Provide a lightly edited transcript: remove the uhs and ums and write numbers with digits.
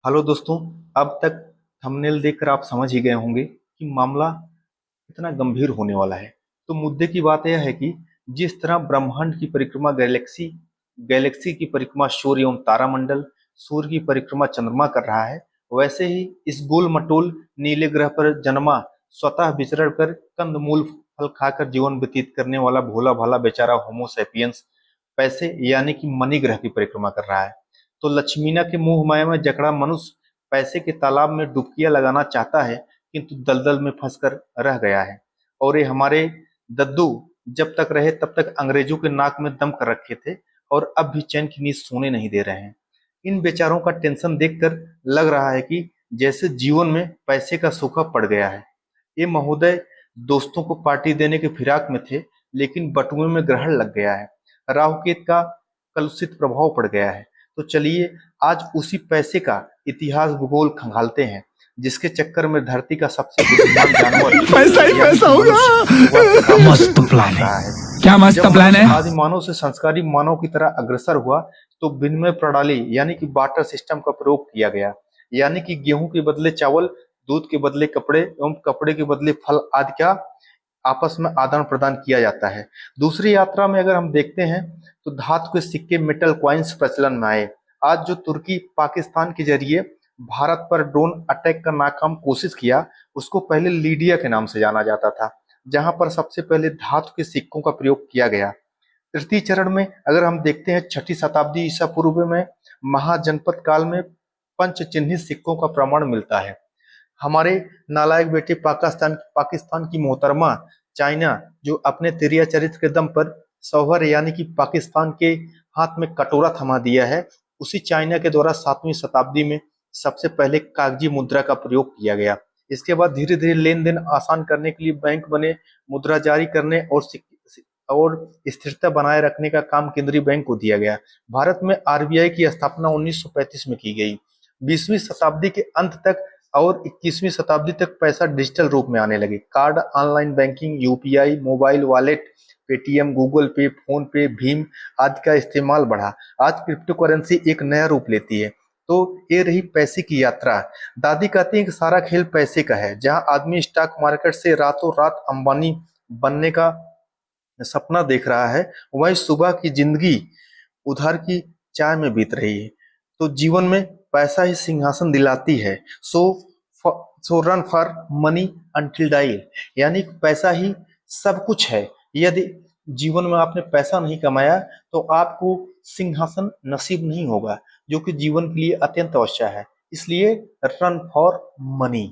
Hello दोस्तों। अब तक थंबनेल देखकर आप समझ ही गए होंगे कि मामला कितना गंभीर होने वाला है। तो मुद्दे की बात यह है कि जिस तरह ब्रह्मांड की परिक्रमा गैलेक्सी गैलेक्सी की परिक्रमा सूर्य एवं तारामंडल, सूर्य की परिक्रमा चंद्रमा कर रहा है, वैसे ही इस गोल मटोल नीले ग्रह पर जन्मा, स्वतः विचरण कर कंदमूल फल खाकर जीवन व्यतीत करने वाला भोला भाला बेचारा होमोसेपियंस पैसे यानी कि मनी ग्रह की परिक्रमा कर रहा है। तो लक्ष्मीना के मुंह माया में जकड़ा मनुष्य पैसे के तालाब में डुबकियां लगाना चाहता है, किंतु दलदल में फंसकर रह गया है। और ये हमारे दद्दू जब तक रहे तब तक अंग्रेजों के नाक में दम कर रखे थे, और अब भी चैन की नींद सोने नहीं दे रहे हैं। इन बेचारों का टेंशन देखकर लग रहा है कि जैसे जीवन में पैसे का सूखा पड़ गया है। ये महोदय दोस्तों को पार्टी देने के फिराक में थे, लेकिन बटुए में ग्रहण लग गया है। राहु केतु का कलुषित प्रभाव पड़ गया है। तो चलिए आज उसी पैसे का इतिहास भूगोल खंगालते हैं, जिसके चक्कर में धरती का सबसे बुद्धिमान जानवर पैसा ही यानी पैसा कि होगा। मनुष्य मस्त प्लान रहा है। है। क्या मस्त जब प्लान मनुष्य है। आदि मानव से संस्कारी मानव की तरह अग्रसर हुआ, तो विनिमय प्रणाली यानी कि बार्टर सिस्टम का प्रयोग किया गया। यानी कि गेहूं के बदले चावल, दूध के बदले कपड़े एवं कपड़े के बदले फल आदि का आपस में आदान प्रदान किया जाता है। दूसरी यात्रा में अगर हम देखते हैं तो धातु के सिक्के, मेटल क्वाइंस प्रचलन में आए। आज जो तुर्की पाकिस्तान के जरिए भारत पर ड्रोन अटैक का नाकाम कोशिश किया, उसको पहले लीडिया के नाम से जाना जाता था, जहां पर सबसे पहले धातु के सिक्कों का प्रयोग किया गया। तृतीय चरण में अगर हम देखते हैं, छठी शताब्दी ईसा पूर्व में महाजनपद काल में पंच चिन्हित सिक्कों का प्रमाण मिलता है। हमारे नालायक बेटे पाकिस्तान पाकिस्तान की मोहतरमा चाइना, जो अपने तेरिया चरित्र के दम पर सौहर यानी कि पाकिस्तान के हाथ में कटोरा थमा दिया है, उसी चाइना के द्वारा 7वीं शताब्दी में सबसे पहले कागजी मुद्रा का प्रयोग किया गया। इसके बाद धीरे धीरे लेन देन आसान करने के लिए बैंक बने, मुद्रा जारी करने और स्थिरता बनाए रखने का काम केंद्रीय बैंक को दिया गया। भारत में आरबीआई की स्थापना 1935 में की गई। 20वीं शताब्दी के अंत तक और 21वीं शताब्दी तक पैसा डिजिटल रूप में आने लगे। Card, online banking, UPI, mobile wallet, Paytm, Google पे, फोन पे, भीम आदि का इस्तेमाल बढ़ा। आज क्रिप्टो करेंसी एक नया रूप लेती है। तो ये रही पैसे की यात्रा। दादी कहती है कि सारा खेल पैसे का है। जहां आदमी स्टॉक मार्केट से रातों रात अंबानी बनने का सपना देख रहा है, वही सुबह की जिंदगी उधार की चाय में बीत रही है। तो जीवन में पैसा ही सिंहासन दिलाती है। So so run for money until die, यानी पैसा ही सब कुछ है। यदि जीवन में आपने पैसा नहीं कमाया तो आपको सिंहासन नसीब नहीं होगा, जो कि जीवन के लिए अत्यंत आवश्यक है। इसलिए रन फॉर मनी।